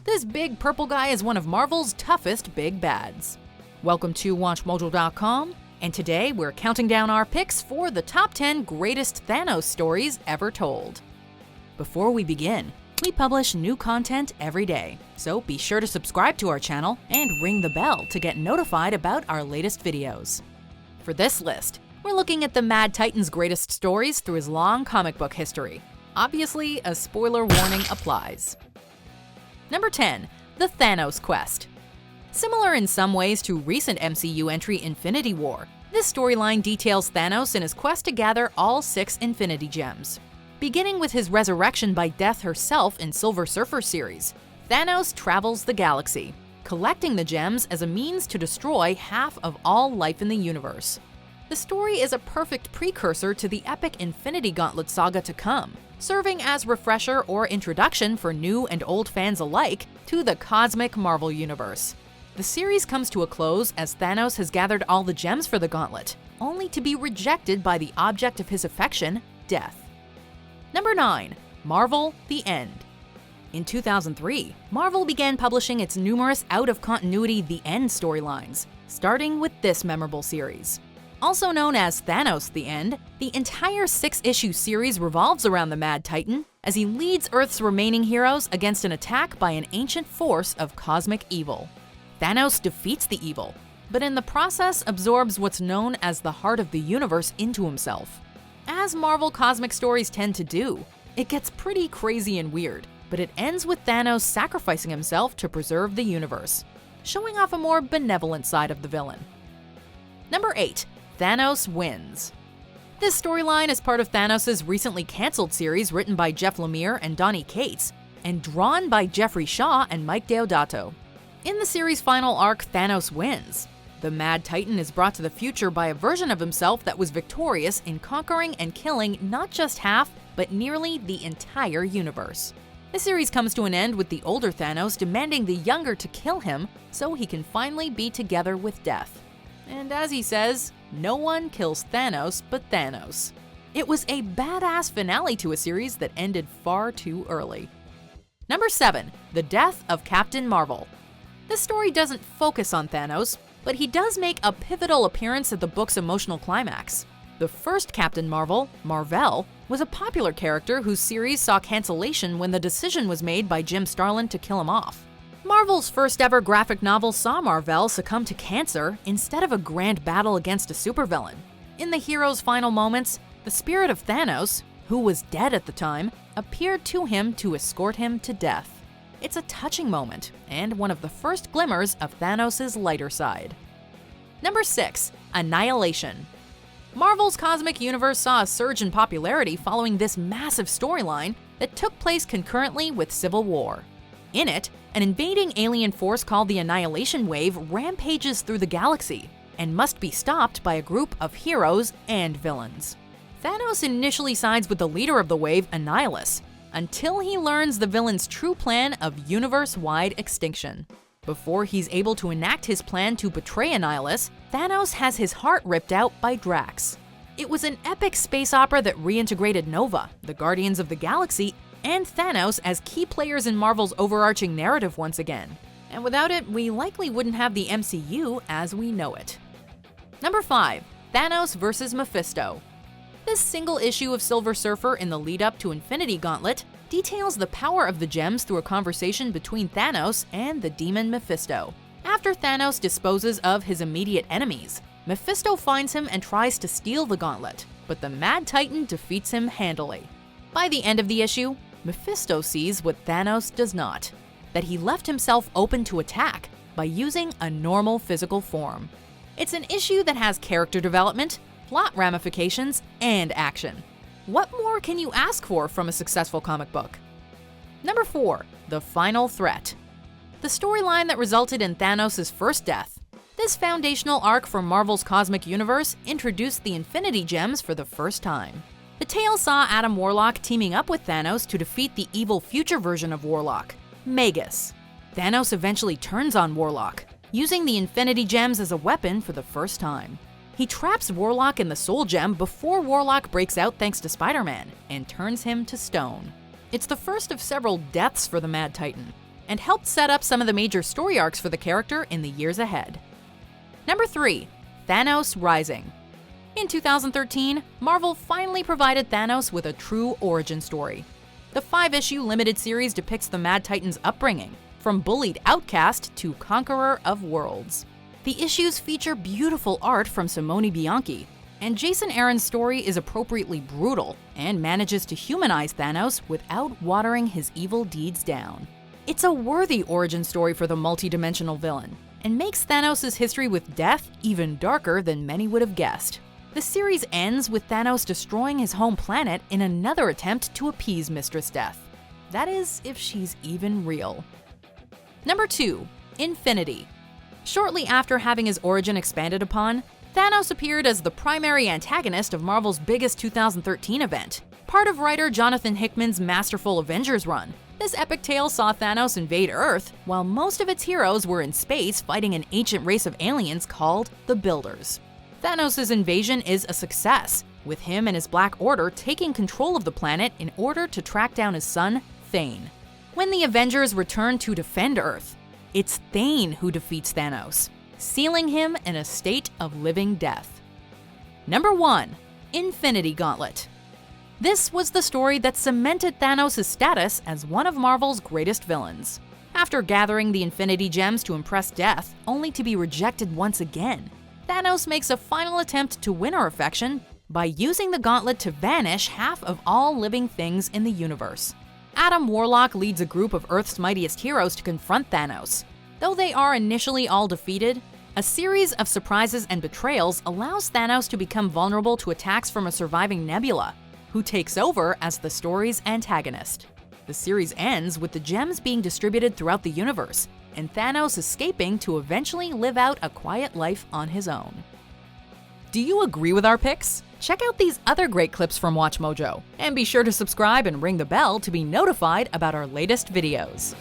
This big purple guy is one of Marvel's toughest big bads. Welcome to WatchMojo.com, and today we're counting down our picks for the top 10 greatest Thanos stories ever told. Before we begin, we publish new content every day, so be sure to subscribe to our channel and ring the bell to get notified about our latest videos. For this list, we're looking at the Mad Titan's greatest stories through his long comic book history. Obviously, a spoiler warning applies. Number 10. The Thanos Quest. Similar in some ways to recent MCU entry Infinity War, this storyline details Thanos in his quest to gather all 6 Infinity Gems. Beginning with his resurrection by Death herself in Silver Surfer series, Thanos travels the galaxy, collecting the gems as a means to destroy half of all life in the universe. The story is a perfect precursor to the epic Infinity Gauntlet saga to come, serving as refresher or introduction for new and old fans alike to the cosmic Marvel universe. The series comes to a close as Thanos has gathered all the gems for the Gauntlet, only to be rejected by the object of his affection, Death. Number 9. Marvel: The End. In 2003, Marvel began publishing its numerous out-of-continuity The End storylines, starting with this memorable series. Also known as Thanos: The End, the entire 6-issue series revolves around the Mad Titan as he leads Earth's remaining heroes against an attack by an ancient force of cosmic evil. Thanos defeats the evil, but in the process absorbs what's known as the heart of the universe into himself. As Marvel cosmic stories tend to do, it gets pretty crazy and weird, but it ends with Thanos sacrificing himself to preserve the universe, showing off a more benevolent side of the villain. Number 8. Thanos Wins. This storyline is part of Thanos' recently cancelled series written by Jeff Lemire and Donny Cates, and drawn by Jeffrey Shaw and Mike Deodato. In the series' final arc, Thanos Wins, the Mad Titan is brought to the future by a version of himself that was victorious in conquering and killing not just half, but nearly the entire universe. The series comes to an end with the older Thanos demanding the younger to kill him so he can finally be together with Death. And as he says, no one kills Thanos but Thanos. It was a badass finale to a series that ended far too early. Number 7. The Death of Captain Marvel. This story doesn't focus on Thanos, but he does make a pivotal appearance at the book's emotional climax. The first Captain Marvel, Mar-Vell, was a popular character whose series saw cancellation when the decision was made by Jim Starlin to kill him off. Marvel's first ever graphic novel saw Mar-Vell succumb to cancer instead of a grand battle against a supervillain. In the hero's final moments, the spirit of Thanos, who was dead at the time, appeared to him to escort him to death. It's a touching moment, and one of the first glimmers of Thanos' lighter side. Number 6. Annihilation. Marvel's cosmic universe saw a surge in popularity following this massive storyline that took place concurrently with Civil War. In it, an invading alien force called the Annihilation Wave rampages through the galaxy and must be stopped by a group of heroes and villains. Thanos initially sides with the leader of the wave, Annihilus, until he learns the villain's true plan of universe-wide extinction. Before he's able to enact his plan to betray Annihilus, Thanos has his heart ripped out by Drax. It was an epic space opera that reintegrated Nova, the Guardians of the Galaxy, and Thanos as key players in Marvel's overarching narrative once again. And without it, we likely wouldn't have the MCU as we know it. Number 5. Thanos vs. Mephisto. This single issue of Silver Surfer in the lead-up to Infinity Gauntlet details the power of the gems through a conversation between Thanos and the demon Mephisto. After Thanos disposes of his immediate enemies, Mephisto finds him and tries to steal the gauntlet, but the Mad Titan defeats him handily. By the end of the issue, Mephisto sees what Thanos does not, that he left himself open to attack by using a normal physical form. It's an issue that has character development, plot ramifications, and action. What more can you ask for from a successful comic book? Number 4. The Final Threat. The storyline that resulted in Thanos' first death. This foundational arc for Marvel's cosmic universe introduced the Infinity Gems for the first time. The tale saw Adam Warlock teaming up with Thanos to defeat the evil future version of Warlock, Magus. Thanos eventually turns on Warlock, using the Infinity Gems as a weapon for the first time. He traps Warlock in the Soul Gem before Warlock breaks out thanks to Spider-Man and turns him to stone. It's the first of several deaths for the Mad Titan. and helped set up some of the major story arcs for the character in the years ahead. Number 3. Thanos Rising. In 2013, Marvel finally provided Thanos with a true origin story. The 5-issue limited series depicts the Mad Titan's upbringing, from bullied outcast to conqueror of worlds. The issues feature beautiful art from Simone Bianchi, and Jason Aaron's story is appropriately brutal and manages to humanize Thanos without watering his evil deeds down. It's a worthy origin story for the multidimensional villain, and makes Thanos' history with death even darker than many would have guessed. The series ends with Thanos destroying his home planet in another attempt to appease Mistress Death. That is, if she's even real. Number 2. Infinity. Shortly after having his origin expanded upon, Thanos appeared as the primary antagonist of Marvel's biggest 2013 event, part of writer Jonathan Hickman's masterful Avengers run. This epic tale saw Thanos invade Earth, while most of its heroes were in space fighting an ancient race of aliens called the Builders. Thanos' invasion is a success, with him and his Black Order taking control of the planet in order to track down his son, Thane. When the Avengers return to defend Earth, it's Thane who defeats Thanos, sealing him in a state of living death. Number 1. Infinity Gauntlet. This was the story that cemented Thanos' status as one of Marvel's greatest villains. After gathering the Infinity Gems to impress Death, only to be rejected once again, Thanos makes a final attempt to win her affection by using the gauntlet to vanish half of all living things in the universe. Adam Warlock leads a group of Earth's mightiest heroes to confront Thanos. Though they are initially all defeated, a series of surprises and betrayals allows Thanos to become vulnerable to attacks from a surviving Nebula, who takes over as the story's antagonist. The series ends with the gems being distributed throughout the universe, and Thanos escaping to eventually live out a quiet life on his own. Do you agree with our picks? Check out these other great clips from WatchMojo, and be sure to subscribe and ring the bell to be notified about our latest videos.